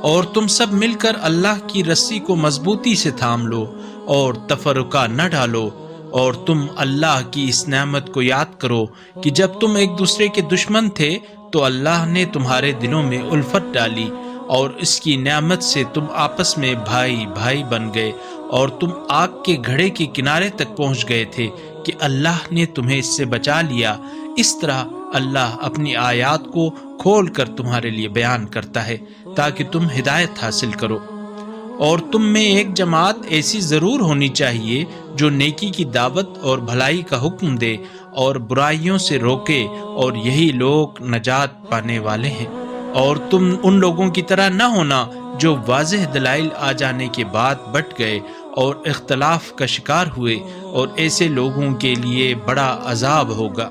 اور تم سب مل کر اللہ کی رسی کو مضبوطی سے تھام لو اور تفرقہ نہ ڈالو، اور تم اللہ کی اس نعمت کو یاد کرو کہ جب تم ایک دوسرے کے دشمن تھے تو اللہ نے تمہارے دلوں میں الفت ڈالی، اور اس کی نعمت سے تم آپس میں بھائی بھائی بن گئے، اور تم آگ کے گھڑے کے کنارے تک پہنچ گئے تھے کہ اللہ نے تمہیں اس سے بچا لیا۔ اس طرح اللہ اپنی آیات کو کھول کر تمہارے لیے بیان کرتا ہے تاکہ تم ہدایت حاصل کرو۔ اور تم میں ایک جماعت ایسی ضرور ہونی چاہیے جو نیکی کی دعوت اور بھلائی کا حکم دے اور برائیوں سے روکے، اور یہی لوگ نجات پانے والے ہیں۔ اور تم ان لوگوں کی طرح نہ ہونا جو واضح دلائل آ جانے کے بعد بٹ گئے اور اختلاف کا شکار ہوئے، اور ایسے لوگوں کے لیے بڑا عذاب ہوگا۔